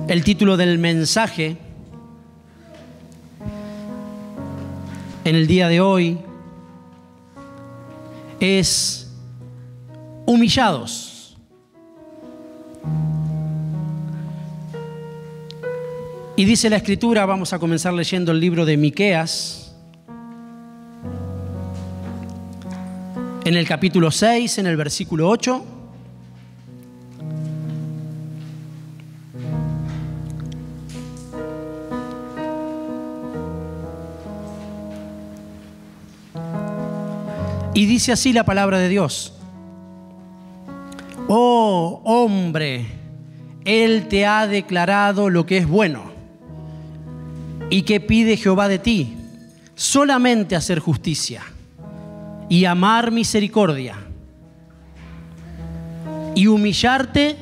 El título del mensaje en el día de hoy es Humillados. Y dice la Escritura, vamos a comenzar leyendo el libro de Miqueas, en el capítulo 6, en el versículo 8. Y dice así la palabra de Dios: Oh hombre, Él te ha declarado lo que es bueno. ¿Y qué pide Jehová de ti? Solamente hacer justicia y amar misericordia y humillarte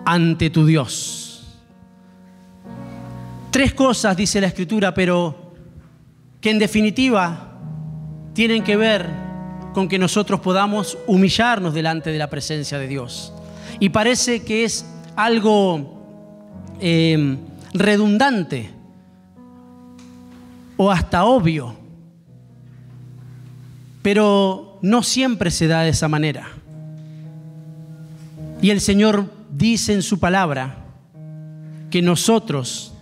ante tu Dios. Tres cosas dice la Escritura, pero que en definitiva tienen que ver con que nosotros podamos humillarnos delante de la presencia de Dios. Y parece que es algo redundante o hasta obvio, pero no siempre se da de esa manera. Y el Señor dice en su palabra que nosotros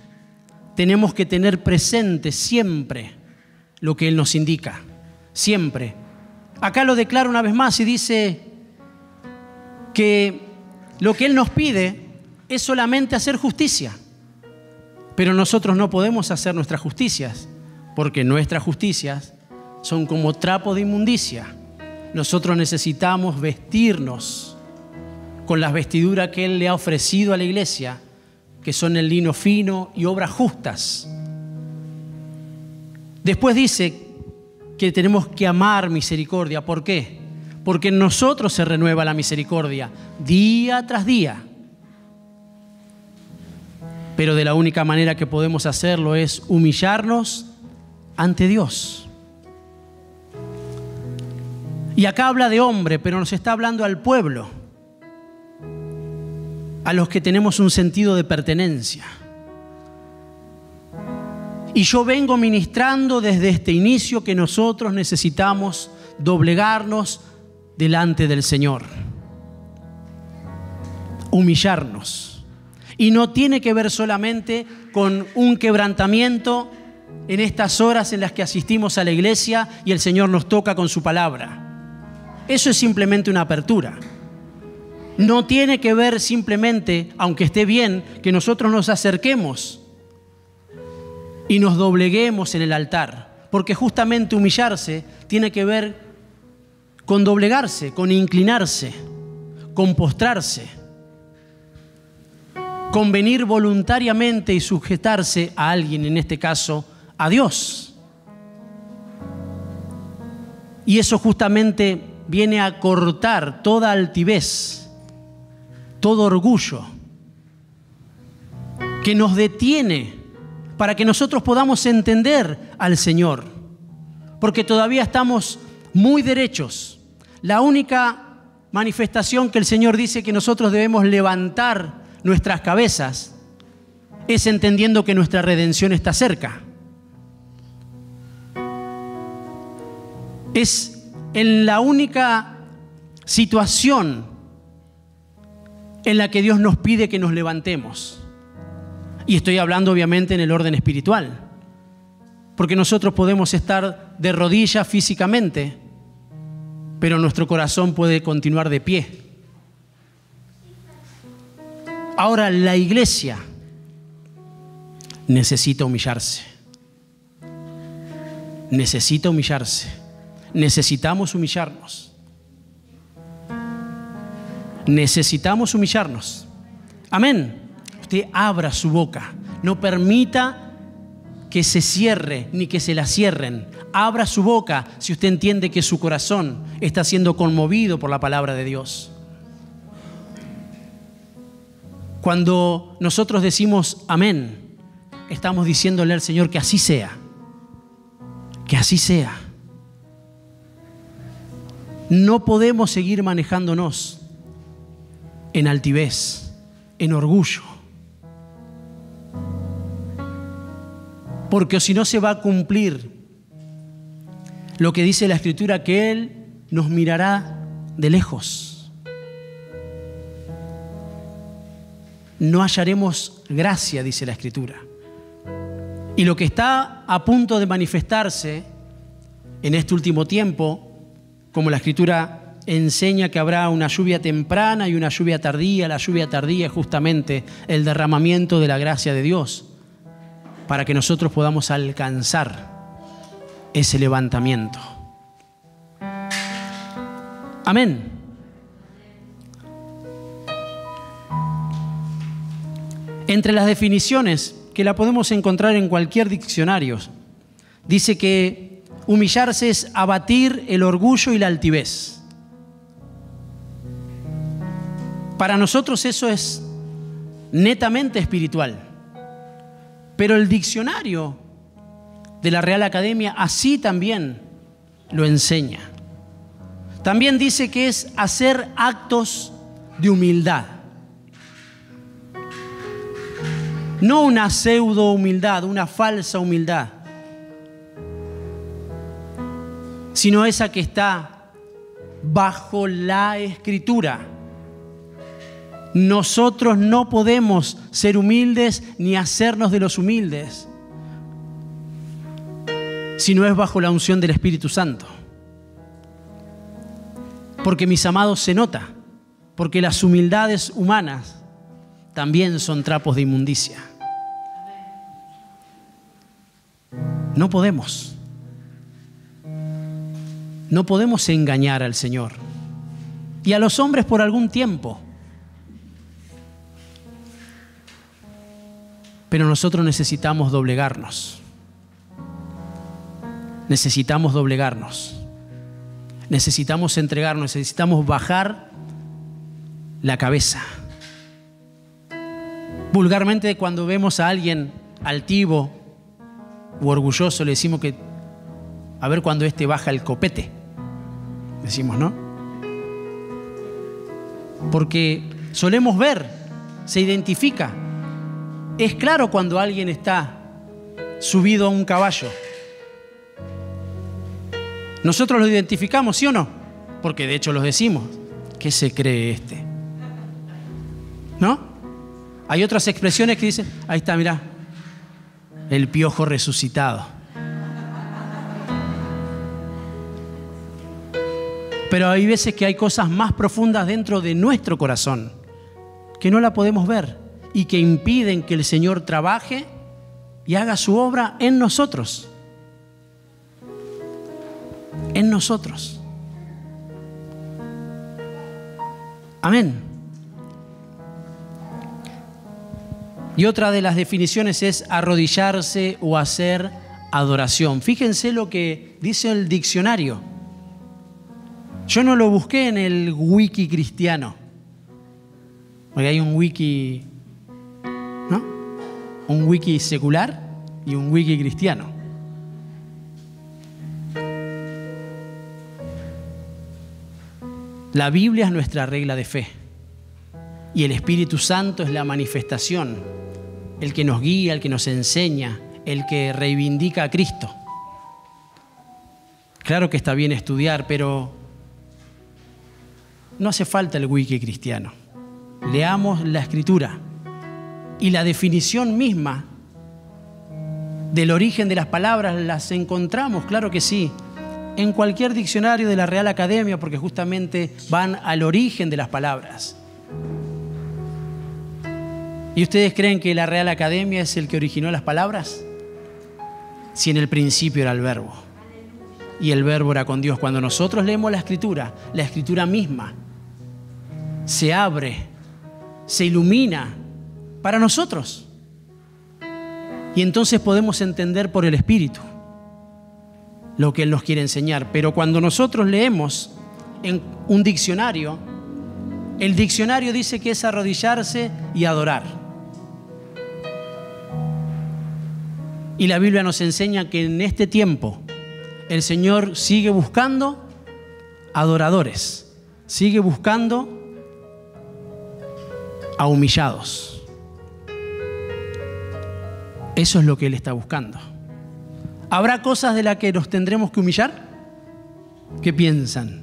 tenemos que tener presente siempre lo que Él nos indica. Siempre. Acá lo declara una vez más y dice que lo que Él nos pide es solamente hacer justicia. Pero nosotros no podemos hacer nuestras justicias, porque nuestras justicias son como trapo de inmundicia. Nosotros necesitamos vestirnos con las vestiduras que Él le ha ofrecido a la iglesia, que son el lino fino y obras justas. Después dice que tenemos que amar misericordia. ¿Por qué? Porque en nosotros se renueva la misericordia día tras día. Pero de la única manera que podemos hacerlo es humillarnos ante Dios. Y acá habla de hombre, pero nos está hablando al pueblo, a los que tenemos un sentido de pertenencia. Y yo vengo ministrando desde este inicio que nosotros necesitamos doblegarnos delante del Señor. Humillarnos. Y no tiene que ver solamente con un quebrantamiento en estas horas en las que asistimos a la iglesia y el Señor nos toca con su palabra. Eso es simplemente una apertura. No tiene que ver simplemente, aunque esté bien, que nosotros nos acerquemos y nos dobleguemos en el altar, porque justamente humillarse tiene que ver con doblegarse, con inclinarse, con postrarse, con venir voluntariamente y sujetarse a alguien, en este caso a Dios. Y eso justamente viene a cortar toda altivez, todo orgullo que nos detiene para que nosotros podamos entender al Señor, porque todavía estamos muy derechos. La única manifestación que el Señor dice que nosotros debemos levantar nuestras cabezas es entendiendo que nuestra redención está cerca. Es en la única situación en la que Dios nos pide que nos levantemos. Y estoy hablando obviamente en el orden espiritual, porque nosotros podemos estar de rodillas físicamente, pero nuestro corazón puede continuar de pie. Ahora, la iglesia necesita humillarse. Necesita humillarse. Necesitamos humillarnos. Necesitamos humillarnos. Amén. Usted abra su boca, no permita que se cierre ni que se la cierren. Abra su boca si usted entiende que su corazón está siendo conmovido por la palabra de Dios. Cuando nosotros decimos amén, estamos diciéndole al Señor que así sea. Que así sea. No podemos seguir manejándonos en altivez, en orgullo. Porque si no se va a cumplir lo que dice la Escritura, que Él nos mirará de lejos. No hallaremos gracia, dice la Escritura. Y lo que está a punto de manifestarse en este último tiempo, como la Escritura enseña que habrá una lluvia temprana y una lluvia tardía. La lluvia tardía es justamente el derramamiento de la gracia de Dios para que nosotros podamos alcanzar ese levantamiento. Amén. Entre las definiciones, que la podemos encontrar en cualquier diccionario, dice que humillarse es abatir el orgullo y la altivez. Para nosotros eso es netamente espiritual. Pero el diccionario de la Real Academia así también lo enseña. También dice que es hacer actos de humildad. No una pseudo humildad, una falsa humildad, sino esa que está bajo la Escritura. Nosotros no podemos ser humildes ni hacernos de los humildes si no es bajo la unción del Espíritu Santo. Porque, mis amados, se nota, porque las humildades humanas también son trapos de inmundicia. No podemos engañar al Señor y a los hombres por algún tiempo. Pero nosotros necesitamos doblegarnos. Necesitamos doblegarnos. Necesitamos entregarnos, necesitamos bajar la cabeza. Vulgarmente, cuando vemos a alguien altivo u orgulloso, le decimos que a ver cuando éste baja el copete. Decimos, ¿no? Porque solemos ver, se identifica. Es claro cuando alguien está subido a un caballo. Nosotros lo identificamos, ¿sí o no? Porque de hecho los decimos. ¿Qué se cree este? ¿No? Hay otras expresiones que dicen, ahí está, mirá, el piojo resucitado. Pero hay veces que hay cosas más profundas dentro de nuestro corazón que no la podemos ver y que impiden que el Señor trabaje y haga su obra en nosotros. En nosotros. Amén. Y otra de las definiciones es arrodillarse o hacer adoración. Fíjense lo que dice el diccionario. Yo no lo busqué en el wiki cristiano, porque hay un wiki, ¿no? Un wiki secular y un wiki cristiano. La Biblia es nuestra regla de fe y el Espíritu Santo es la manifestación, el que nos guía, el que nos enseña, el que reivindica a Cristo. Claro que está bien estudiar, pero no hace falta el wiki cristiano. Leamos la Escritura y la definición misma del origen de las palabras las encontramos, claro que sí, en cualquier diccionario de la Real Academia, porque justamente van al origen de las palabras. ¿Y ustedes creen que la Real Academia es el que originó las palabras? Si en el principio era el Verbo y el Verbo era con Dios. Cuando nosotros leemos la Escritura misma se abre, se ilumina para nosotros. Y entonces podemos entender por el Espíritu lo que Él nos quiere enseñar. Pero cuando nosotros leemos en un diccionario, el diccionario dice que es arrodillarse y adorar. Y la Biblia nos enseña que en este tiempo el Señor sigue buscando adoradores, sigue buscando a humillados. Eso es lo que Él está buscando. ¿Habrá cosas de las que nos tendremos que humillar? ¿Qué piensan?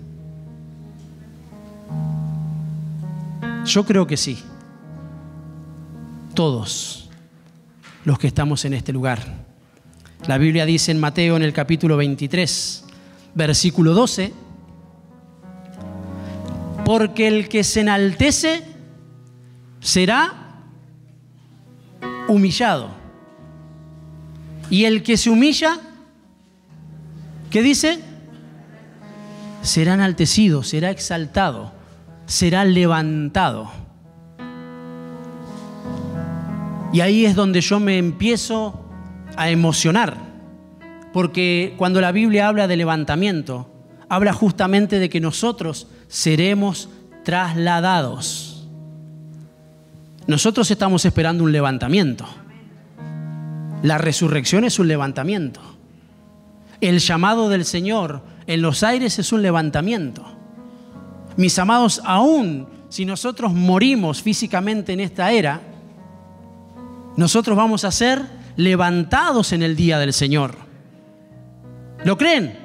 Yo creo que sí. Todos los que estamos en este lugar. La Biblia dice en Mateo, en el capítulo 23, versículo 12, porque el que se enaltece será humillado, y el que se humilla, ¿qué dice? Será enaltecido, será exaltado, será levantado. Y ahí es donde yo me empiezo a emocionar, porque cuando la Biblia habla de levantamiento, habla justamente de que nosotros seremos trasladados. Nosotros estamos esperando un levantamiento. La resurrección es un levantamiento. El llamado del Señor en los aires es un levantamiento. Mis amados, aún si nosotros morimos físicamente en esta era, nosotros vamos a ser levantados en el día del Señor. ¿Lo creen?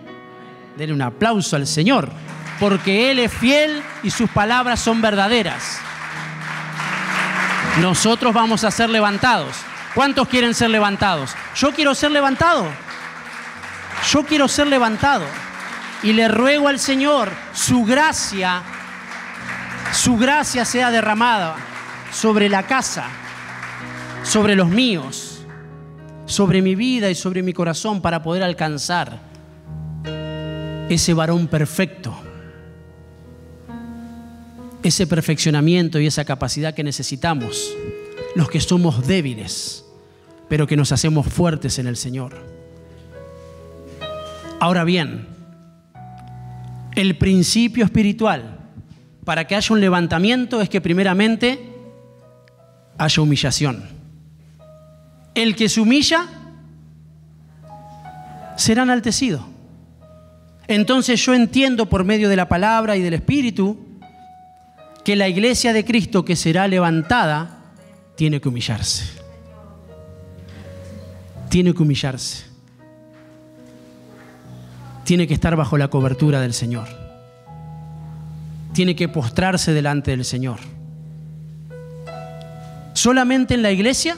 Denle un aplauso al Señor, porque Él es fiel y sus palabras son verdaderas. Nosotros vamos a ser levantados. ¿Cuántos quieren ser levantados? Yo quiero ser levantado. Yo quiero ser levantado. Y le ruego al Señor, su gracia sea derramada sobre la casa, sobre los míos, sobre mi vida y sobre mi corazón, para poder alcanzar ese varón perfecto, ese perfeccionamiento y esa capacidad que necesitamos los que somos débiles, pero que nos hacemos fuertes en el Señor. Ahora bien, el principio espiritual para que haya un levantamiento es que primeramente haya humillación. El que se humilla será enaltecido. Entonces yo entiendo por medio de la palabra y del Espíritu que la iglesia de Cristo que será levantada tiene que humillarse. Tiene que humillarse. Tiene que estar bajo la cobertura del Señor. Tiene que postrarse delante del Señor. Solamente en la iglesia,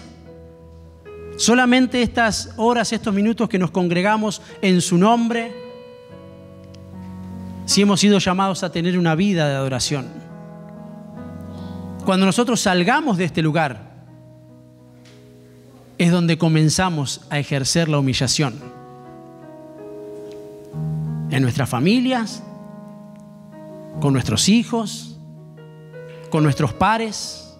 solamente estas horas, estos minutos que nos congregamos en su nombre, si hemos sido llamados a tener una vida de adoración. Cuando nosotros salgamos de este lugar, es donde comenzamos a ejercer la humillación. En nuestras familias, con nuestros hijos, con nuestros pares,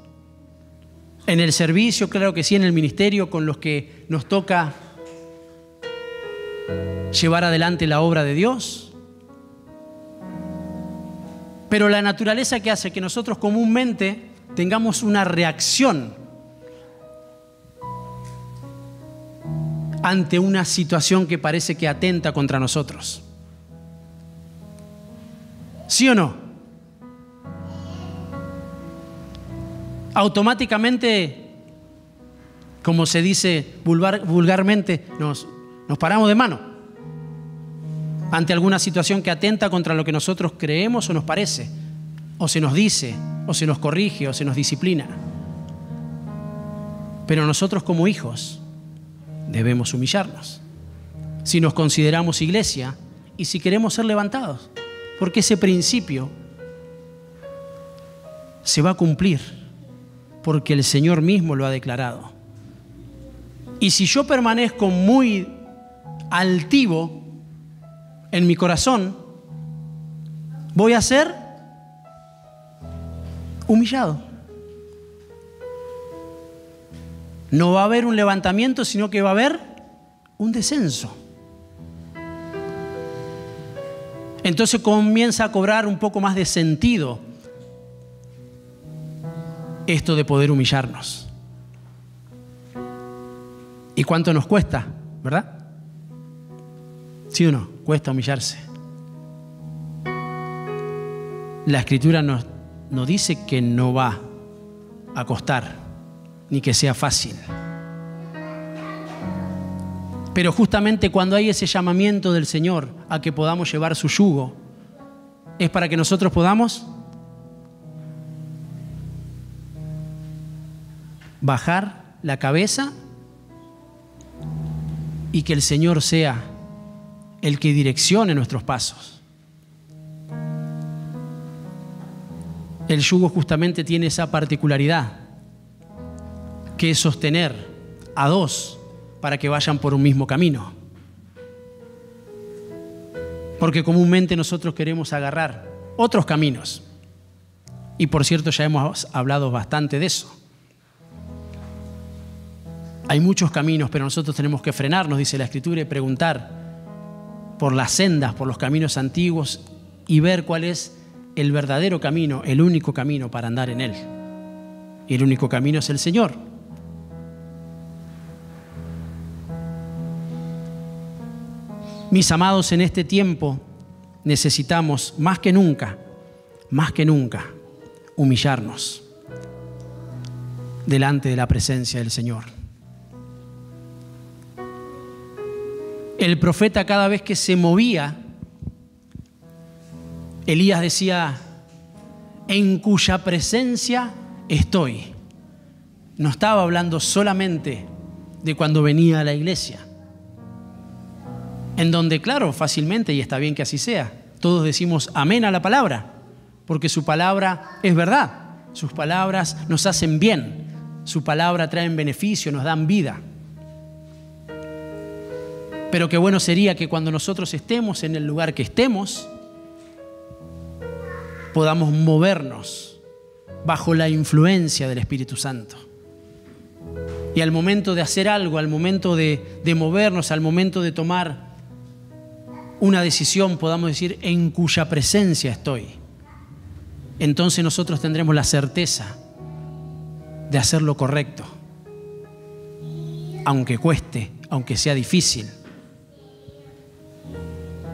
en el servicio, claro que sí, en el ministerio, con los que nos toca llevar adelante la obra de Dios. Pero la naturaleza que hace que nosotros comúnmente tengamos una reacción ante una situación que parece que atenta contra nosotros. ¿Sí o no? Automáticamente, como se dice vulgarmente, nos paramos de mano ante alguna situación que atenta contra lo que nosotros creemos o nos parece, o se nos dice, o se nos corrige, o se nos disciplina. Pero nosotros como hijos debemos humillarnos, si nos consideramos iglesia y si queremos ser levantados, porque ese principio se va a cumplir, porque el Señor mismo lo ha declarado. Y si yo permanezco muy altivo en mi corazón, voy a ser humillado. No va a haber un levantamiento, sino que va a haber un descenso. Entonces comienza a cobrar un poco más de sentido esto de poder humillarnos. ¿Y cuánto nos cuesta, verdad? ¿Sí o no? Cuesta humillarse. La Escritura no dice que no va a costar, ni que sea fácil. Pero justamente cuando hay ese llamamiento del Señor a que podamos llevar su yugo, es para que nosotros podamos bajar la cabeza y que el Señor sea el que direccione nuestros pasos. El yugo justamente tiene esa particularidad, que es sostener a dos para que vayan por un mismo camino. Porque comúnmente nosotros queremos agarrar otros caminos. Y por cierto, ya hemos hablado bastante de eso. Hay muchos caminos, pero nosotros tenemos que frenarnos, dice la Escritura, y preguntar por las sendas, por los caminos antiguos y ver cuál es el verdadero camino, el único camino para andar en él. Y el único camino es el Señor. Mis amados, en este tiempo necesitamos más que nunca, humillarnos delante de la presencia del Señor. El profeta, cada vez que se movía, Elías decía: en cuya presencia estoy. No estaba hablando solamente de cuando venía a la iglesia, en donde, claro, fácilmente, y está bien que así sea, todos decimos amén a la palabra, porque su palabra es verdad, sus palabras nos hacen bien, su palabra traen beneficio, nos dan vida. Pero qué bueno sería que cuando nosotros estemos en el lugar que estemos, podamos movernos bajo la influencia del Espíritu Santo. Y al momento de hacer algo, al momento de movernos, al momento de tomar una decisión, podamos decir: en cuya presencia estoy. Entonces nosotros tendremos la certeza de hacer lo correcto, aunque cueste, aunque sea difícil.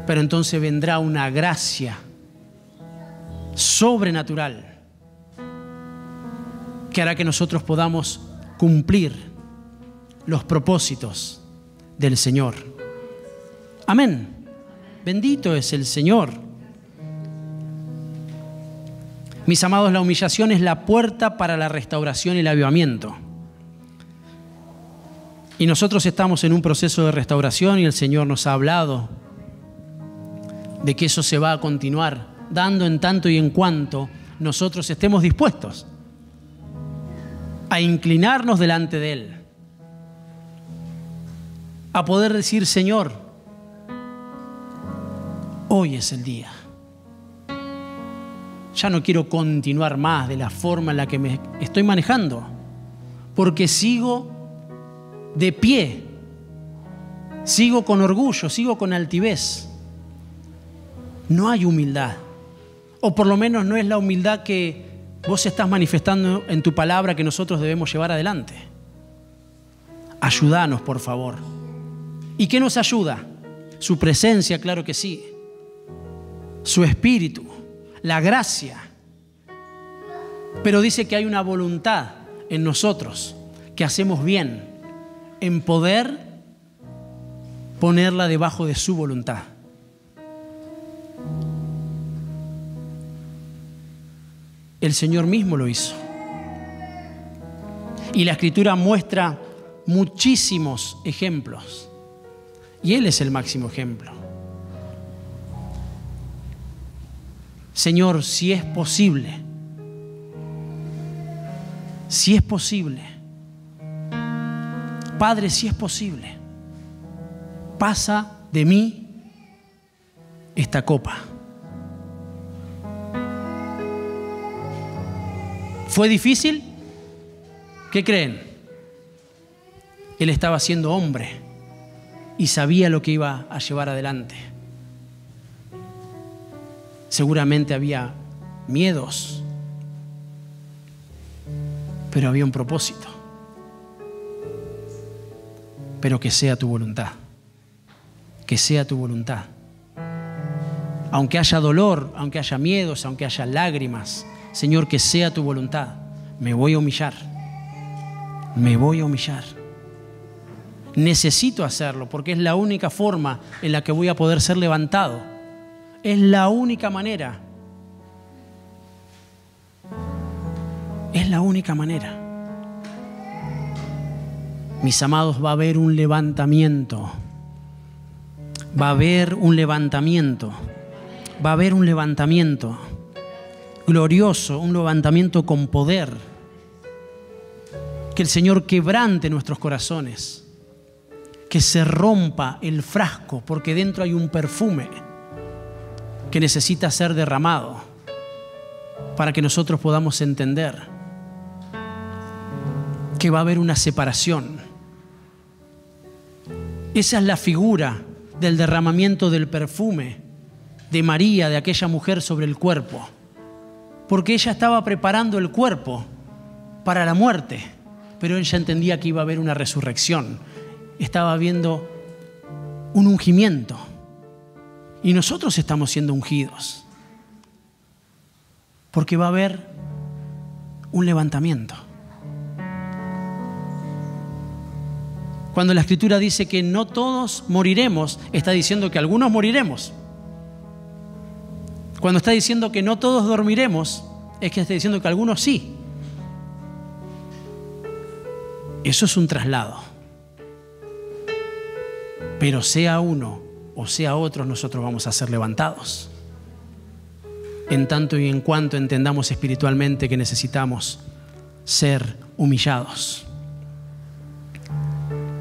Pero entonces vendrá una gracia sobrenatural que hará que nosotros podamos cumplir los propósitos del Señor. Amén. Bendito es el Señor. Mis amados, la humillación es la puerta para la restauración y el avivamiento. Y nosotros estamos en un proceso de restauración y el Señor nos ha hablado de que eso se va a continuar dando en tanto y en cuanto nosotros estemos dispuestos a inclinarnos delante de Él, a poder decir: Señor, hoy es el día. Ya no quiero continuar más de la forma en la que me estoy manejando, porque sigo de pie, sigo con orgullo, sigo con altivez. No hay humildad, o por lo menos no es la humildad que vos estás manifestando en tu palabra que nosotros debemos llevar adelante. Ayúdanos, por favor. ¿Y qué nos ayuda? Su presencia, claro que sí. Su espíritu, la gracia. Pero dice que hay una voluntad en nosotros que hacemos bien en poder ponerla debajo de su voluntad. El Señor mismo lo hizo. Y la Escritura muestra muchísimos ejemplos. Y Él es el máximo ejemplo. Señor, si es posible, Padre, si es posible, pasa de mí esta copa. ¿Fue difícil? ¿Qué creen? Él estaba siendo hombre y sabía lo que iba a llevar adelante. Seguramente había miedos, pero había un propósito. Pero que sea tu voluntad. Que sea tu voluntad. Aunque haya dolor, aunque haya miedos, aunque haya lágrimas, Señor, que sea tu voluntad. Me voy a humillar. Me voy a humillar. Necesito hacerlo porque es la única forma en la que voy a poder ser levantado. Es la única manera. Es la única manera. Mis amados, va a haber un levantamiento. Va a haber un levantamiento. Va a haber un levantamiento glorioso, un levantamiento con poder. Que el Señor quebrante nuestros corazones. Que se rompa el frasco, porque dentro hay un perfume que necesita ser derramado para que nosotros podamos entender que va a haber una separación. Esa es la figura del derramamiento del perfume de María, de aquella mujer sobre el cuerpo, porque ella estaba preparando el cuerpo para la muerte, pero ella entendía que iba a haber una resurrección. Estaba viendo un ungimiento. Y nosotros estamos siendo ungidos. Porque va a haber un levantamiento. Cuando la Escritura dice que no todos moriremos, está diciendo que algunos moriremos. Cuando está diciendo que no todos dormiremos, es que está diciendo que algunos sí. Eso es un traslado. Pero sea uno o sea otros, nosotros vamos a ser levantados. En tanto y en cuanto entendamos espiritualmente que necesitamos ser humillados.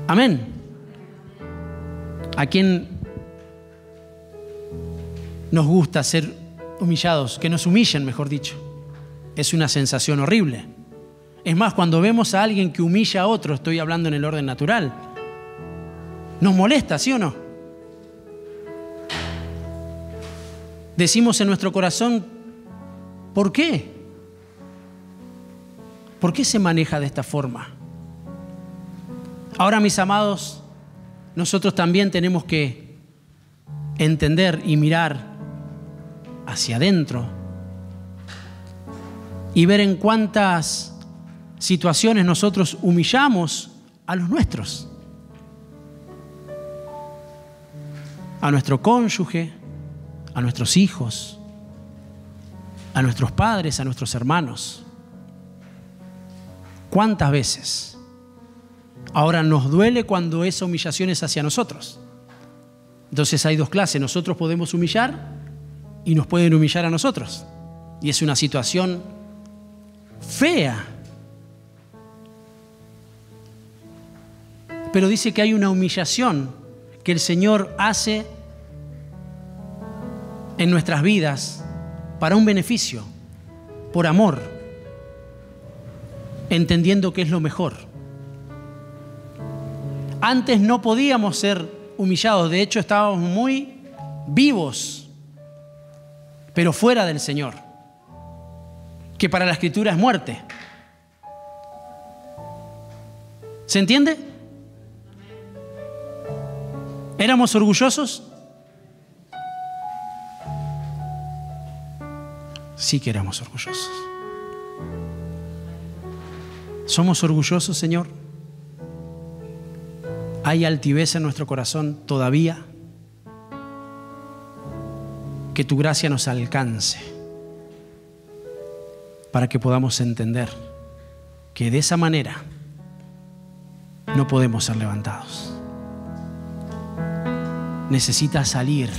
Amén. ¿A quién nos gusta ser humillados? Que nos humillen, mejor dicho. Es una sensación horrible. Es más, cuando vemos a alguien que humilla a otro, estoy hablando en el orden natural, nos molesta, ¿sí o no? Decimos en nuestro corazón, ¿por qué? ¿Por qué se maneja de esta forma? Ahora, mis amados, nosotros también tenemos que entender y mirar hacia adentro y ver en cuántas situaciones nosotros humillamos a los nuestros. A nuestro cónyuge, a nuestros hijos, a nuestros padres, a nuestros hermanos. ¿Cuántas veces? Ahora nos duele cuando esa humillación es hacia nosotros. Entonces hay dos clases. Nosotros podemos humillar y nos pueden humillar a nosotros. Y es una situación fea. Pero dice que hay una humillación que el Señor hace en nuestras vidas para un beneficio, por amor, entendiendo que es lo mejor. Antes no podíamos ser humillados, de hecho estábamos muy vivos, pero fuera del Señor, que para la Escritura es muerte. ¿Se entiende? ¿Éramos orgullosos? Sí que éramos orgullosos. ¿Somos orgullosos, Señor? ¿Hay altivez en nuestro corazón todavía? Que tu gracia nos alcance para que podamos entender que de esa manera no podemos ser levantados. Necesita salir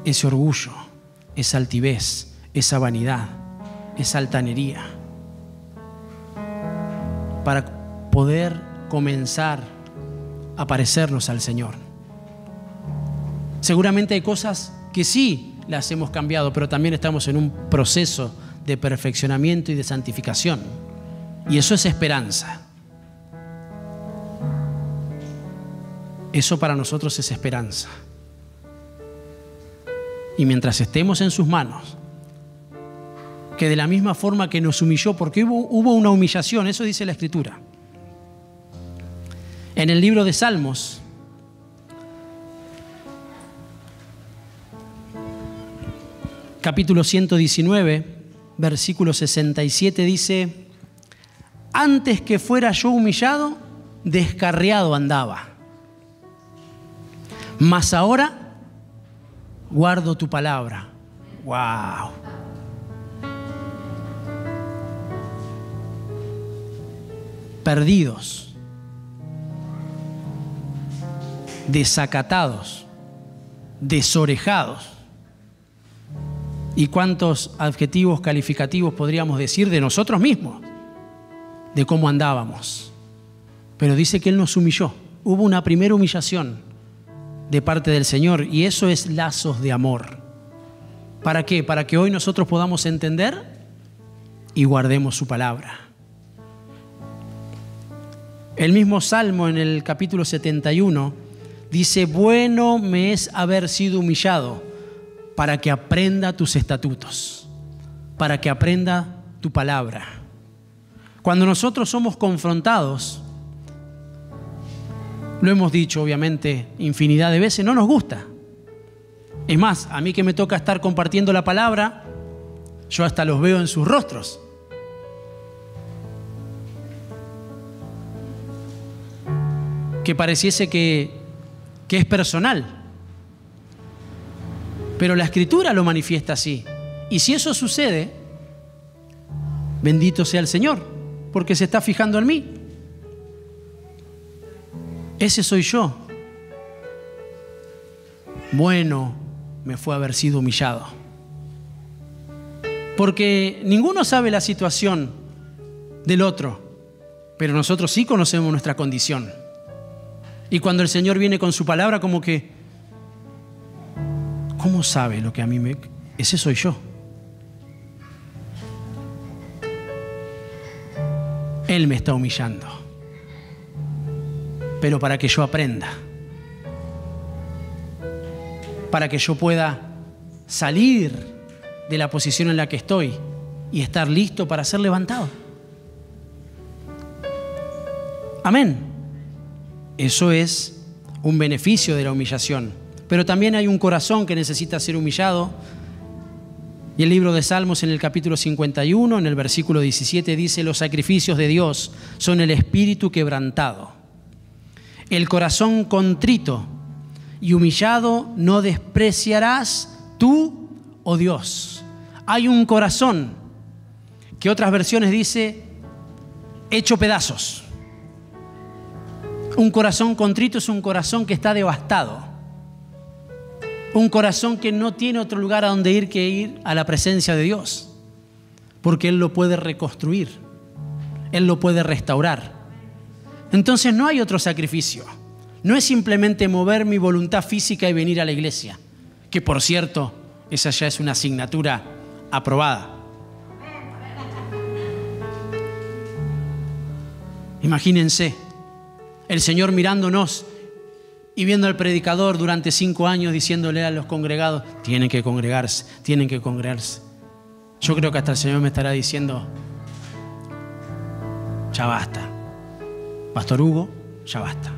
ese orgullo, esa altivez, esa vanidad, esa altanería, para poder comenzar a parecernos al Señor. Seguramente hay cosas que sí las hemos cambiado, pero también estamos en un proceso de perfeccionamiento y de santificación. Y eso es esperanza. Eso para nosotros es esperanza. Y mientras estemos en sus manos, que de la misma forma que nos humilló, porque hubo una humillación, eso dice la Escritura. En el libro de Salmos, capítulo 119, versículo 67, dice: antes que fuera yo humillado, descarriado andaba. Mas ahora guardo tu palabra. ¡Wow! Perdidos, desacatados, desorejados. ¿Y cuántos adjetivos calificativos podríamos decir de nosotros mismos? De cómo andábamos. Pero dice que Él nos humilló. Hubo una primera humillación de parte del Señor, y eso es lazos de amor. ¿Para qué? Para que hoy nosotros podamos entender y guardemos su palabra. El mismo Salmo en el capítulo 71 dice: bueno me es haber sido humillado para que aprenda tus estatutos, para que aprenda tu palabra. Cuando nosotros somos confrontados, lo hemos dicho obviamente infinidad de veces, no nos gusta. Es más, a mí que me toca estar compartiendo la palabra, yo hasta los veo en sus rostros. Que pareciese que es personal. Pero la Escritura lo manifiesta así. Y si eso sucede, bendito sea el Señor, porque se está fijando en mí. Ese soy yo. Bueno me fue haber sido humillado. Porque ninguno sabe la situación del otro, pero nosotros sí conocemos nuestra condición. Y cuando el Señor viene con su palabra, como que, ¿cómo sabe lo que a mí me... Ese soy yo. Él me está humillando, pero para que yo aprenda, para que yo pueda salir de la posición en la que estoy y estar listo para ser levantado. Amén. Eso es un beneficio de la humillación. Pero también hay un corazón que necesita ser humillado. Y el libro de Salmos en el capítulo 51, en el versículo 17, dice: los sacrificios de Dios son el espíritu quebrantado. El corazón contrito y humillado no despreciarás tú, oh Dios. Hay un corazón que otras versiones dice hecho pedazos. Un corazón contrito es un corazón que está devastado. Un corazón que no tiene otro lugar a donde ir que ir a la presencia de Dios. Porque Él lo puede reconstruir. Él lo puede restaurar. Entonces no hay otro sacrificio. No es simplemente mover mi voluntad física y venir a la iglesia. Que por cierto, esa ya es una asignatura aprobada. Imagínense. El Señor mirándonos y viendo al predicador durante 5 años diciéndole a los congregados: tienen que congregarse, tienen que congregarse. Yo creo que hasta el Señor me estará diciendo: ya basta. Pastor Hugo, ya basta.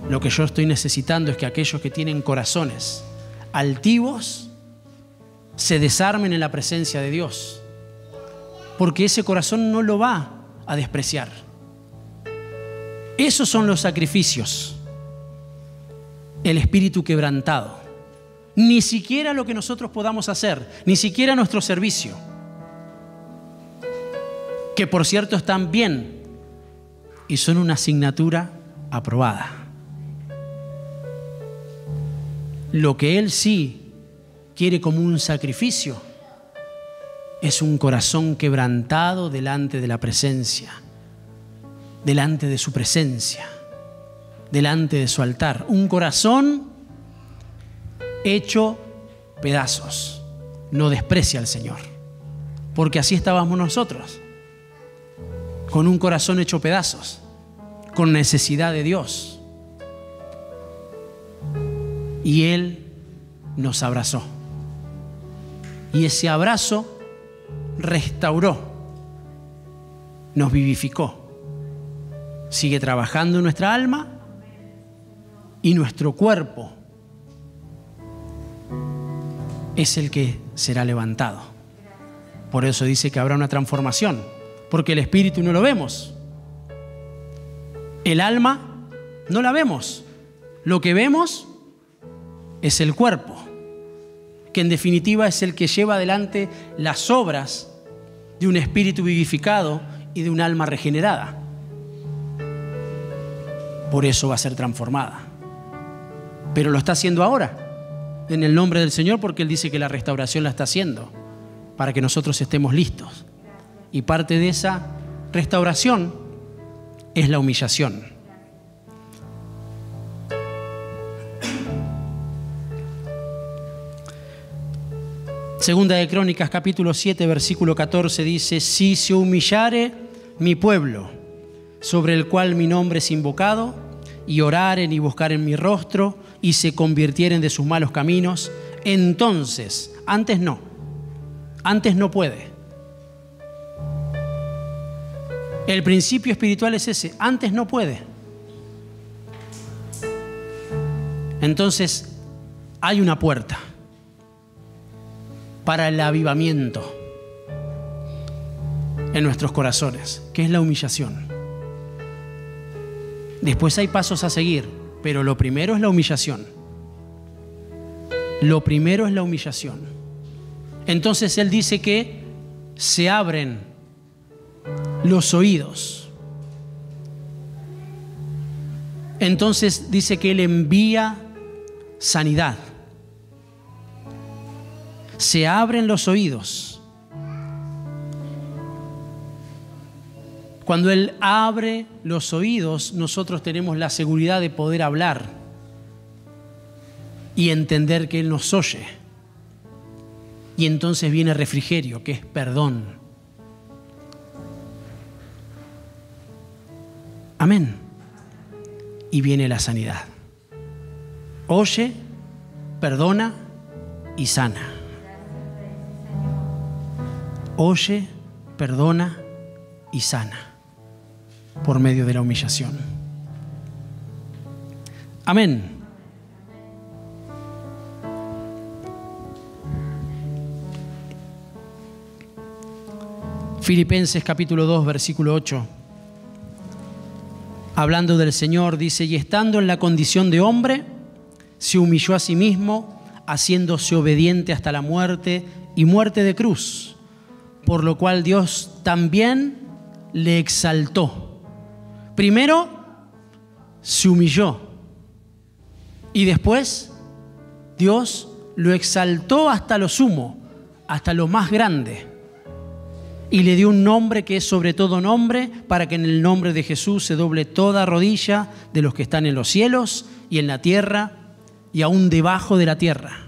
Lo que yo estoy necesitando es que aquellos que tienen corazones altivos se desarmen en la presencia de Dios. Porque ese corazón no lo va a despreciar. Esos son los sacrificios. El espíritu quebrantado. Ni siquiera lo que nosotros podamos hacer, ni siquiera nuestro servicio. Que por cierto están bien y son una asignatura aprobada. Lo que Él sí quiere como un sacrificio es un corazón quebrantado delante de la presencia. Delante de su presencia, delante de su altar. Un corazón hecho pedazos. No desprecia al Señor, porque así estábamos nosotros, con un corazón hecho pedazos, con necesidad de Dios. Y Él nos abrazó. Y ese abrazo restauró, nos vivificó. Sigue trabajando en nuestra alma y nuestro cuerpo es el que será levantado. Por eso dice que habrá una transformación, porque el espíritu no lo vemos, El alma no la vemos. Lo que vemos es el cuerpo, que en definitiva es el que lleva adelante las obras de un espíritu vivificado y de un alma regenerada. Por eso va a ser transformada. Pero lo está haciendo ahora, en el nombre del Señor, porque Él dice que la restauración la está haciendo para que nosotros estemos listos. Y parte de esa restauración es la humillación. Segunda de Crónicas, capítulo 7, versículo 14 dice: si se humillare mi pueblo, sobre el cual mi nombre es invocado, y oraren y buscaren mi rostro, y se convirtieren de sus malos caminos, entonces, antes no puede. El principio espiritual es ese, antes no puede. Entonces, hay una puerta para el avivamiento en nuestros corazones, que es la humillación. Después hay pasos a seguir, pero lo primero es la humillación. Lo primero es la humillación. Entonces Él dice que se abren los oídos. Entonces dice que Él envía sanidad. Se abren los oídos. Cuando Él abre los oídos, nosotros tenemos la seguridad de poder hablar y entender que Él nos oye. Y entonces viene refrigerio, que es perdón. Amén. Y viene la sanidad. Oye, perdona y sana. Oye, perdona y sana por medio de la humillación. Amén. Filipenses capítulo 2, versículo 8. Hablando del Señor, dice: y estando en la condición de hombre, se humilló a sí mismo, haciéndose obediente hasta la muerte y muerte de cruz, por lo cual Dios también le exaltó. Primero se humilló y después Dios lo exaltó hasta lo sumo, hasta lo más grande, y le dio un nombre que es sobre todo nombre, para que en el nombre de Jesús se doble toda rodilla de los que están en los cielos y en la tierra y aún debajo de la tierra,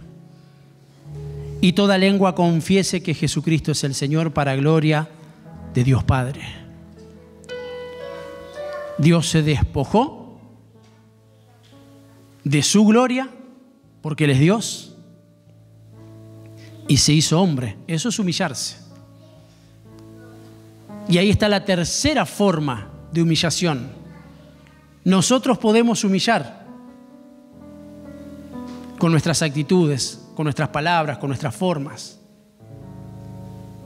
y toda lengua confiese que Jesucristo es el Señor, para gloria de Dios Padre. Dios se despojó de su gloria, porque Él es Dios, y se hizo hombre. Eso es humillarse. Y ahí está la tercera forma de humillación. Nosotros podemos humillar con nuestras actitudes, con nuestras palabras, con nuestras formas.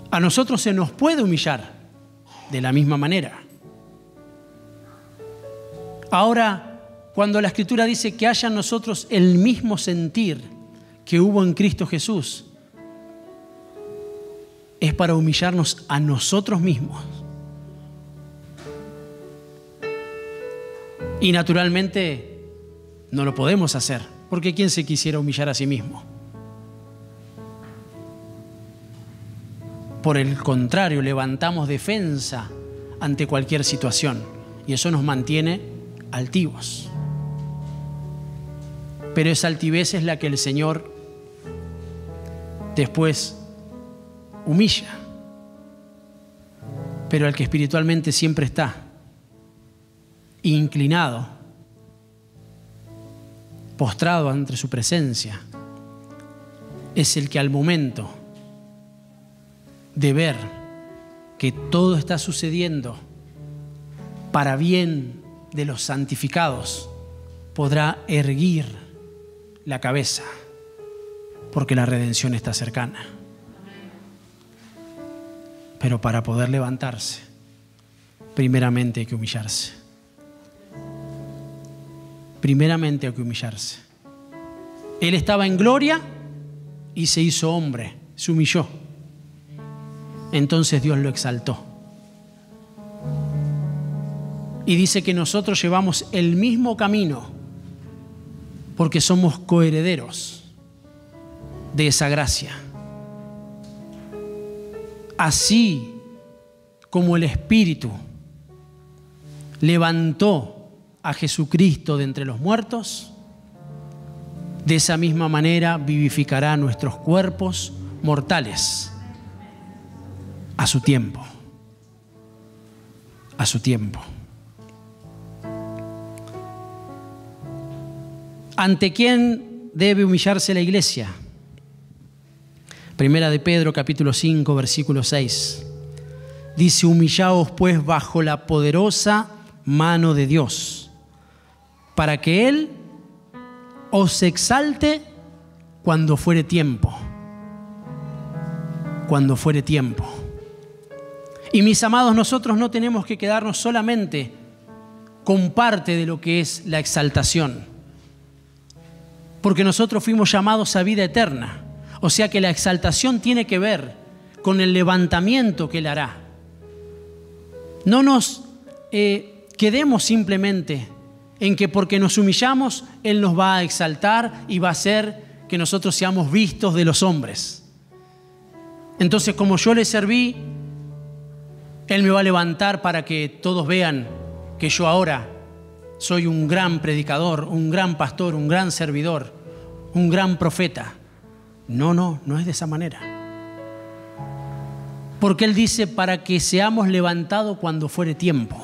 A nosotros se nos puede humillar de la misma manera. Ahora, cuando la Escritura dice que haya en nosotros el mismo sentir que hubo en Cristo Jesús, es para humillarnos a nosotros mismos. Y naturalmente no lo podemos hacer, porque ¿quién se quisiera humillar a sí mismo? Por el contrario, levantamos defensa ante cualquier situación y eso nos mantiene altivos. Pero esa altivez es la que el Señor después humilla. Pero el que espiritualmente siempre está inclinado, postrado ante su presencia, es el que al momento de ver que todo está sucediendo para bien de los santificados, podrá erguir la cabeza, porque la redención está cercana. Pero para poder levantarse, primeramente hay que humillarse. primeramente hay que humillarse. Él estaba en gloria y se hizo hombre, se humilló. Entonces Dios lo exaltó. Y dice que nosotros llevamos el mismo camino porque somos coherederos de esa gracia. Así como el Espíritu levantó a Jesucristo de entre los muertos, de esa misma manera vivificará nuestros cuerpos mortales a su tiempo. A su tiempo. ¿Ante quién debe humillarse la iglesia? Primera de Pedro, capítulo 5, versículo 6. Dice: humillaos pues bajo la poderosa mano de Dios, para que Él os exalte cuando fuere tiempo. Cuando fuere tiempo. Y mis amados, nosotros no tenemos que quedarnos solamente con parte de lo que es la exaltación, porque nosotros fuimos llamados a vida eterna. O sea que la exaltación tiene que ver con el levantamiento que Él hará. No nos quedemos simplemente en que porque nos humillamos, Él nos va a exaltar y va a hacer que nosotros seamos vistos de los hombres. Entonces, como yo le serví, Él me va a levantar para que todos vean que yo ahora soy un gran predicador, un gran pastor, un gran servidor, un gran profeta. No es de esa manera. Porque Él dice: para que seamos levantados cuando fuere tiempo.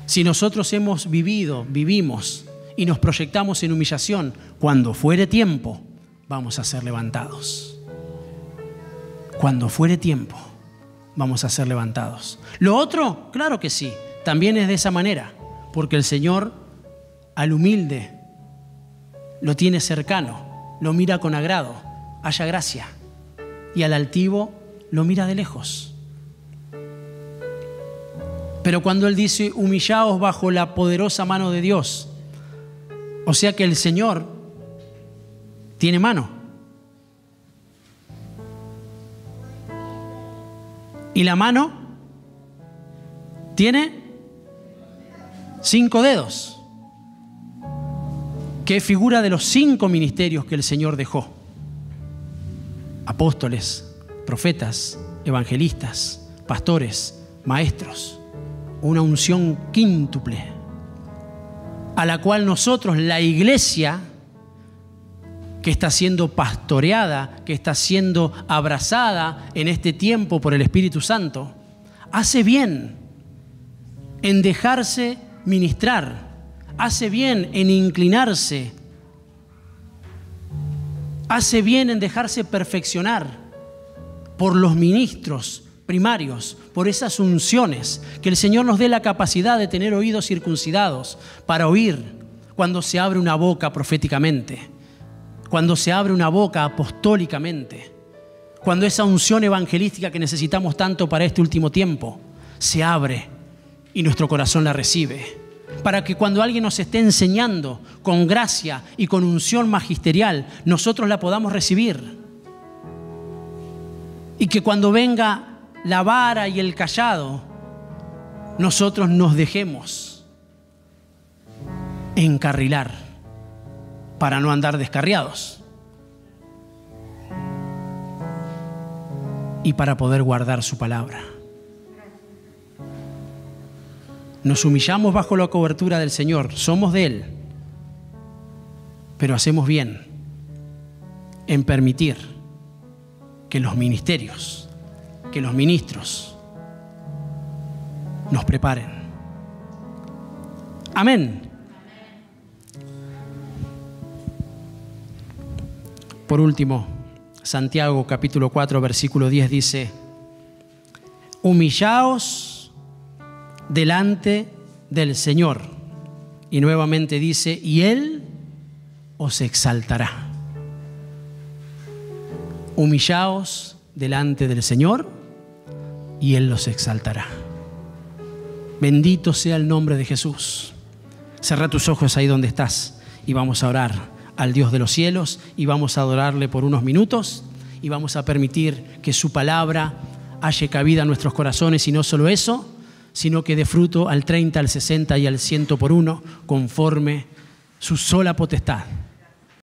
Si nosotros vivimos y nos proyectamos en humillación, cuando fuere tiempo, vamos a ser levantados. Cuando fuere tiempo, vamos a ser levantados. Lo otro, claro que sí, también es de esa manera, porque el Señor al humilde lo tiene cercano, lo mira con agrado, haya gracia, y al altivo lo mira de lejos. Pero cuando Él dice: humillaos bajo la poderosa mano de Dios, o sea que el Señor tiene mano. Y la mano tiene 5 dedos, que es figura de los 5 ministerios que el Señor dejó: apóstoles, profetas, evangelistas, pastores, maestros. Una unción quíntuple, a la cual nosotros, la iglesia, que está siendo pastoreada, que está siendo abrazada en este tiempo por el Espíritu Santo, hace bien en dejarse ministrar, hace bien en inclinarse, hace bien en dejarse perfeccionar por los ministros primarios, por esas unciones, que el Señor nos dé la capacidad de tener oídos circuncidados para oír cuando se abre una boca proféticamente, cuando se abre una boca apostólicamente, cuando esa unción evangelística que necesitamos tanto para este último tiempo se abre y nuestro corazón la recibe, para que cuando alguien nos esté enseñando con gracia y con unción magisterial, nosotros la podamos recibir, y que cuando venga la vara y el cayado, nosotros nos dejemos encarrilar para no andar descarriados y para poder guardar su palabra. Nos humillamos bajo la cobertura del Señor, somos de Él, pero hacemos bien en permitir que los ministerios, que los ministros nos preparen. Amén. Por último, Santiago capítulo 4 versículo 10 dice: humillaos delante del Señor. Y nuevamente dice: y Él os exaltará. Humillaos delante del Señor y Él los exaltará. Bendito sea el nombre de Jesús. Cerrá tus ojos ahí donde estás y vamos a orar al Dios de los cielos y vamos a adorarle por unos minutos y vamos a permitir que su palabra halle cabida en nuestros corazones, y no solo eso, sino que dé fruto al 30, al 60 y al 100 por uno, conforme su sola potestad.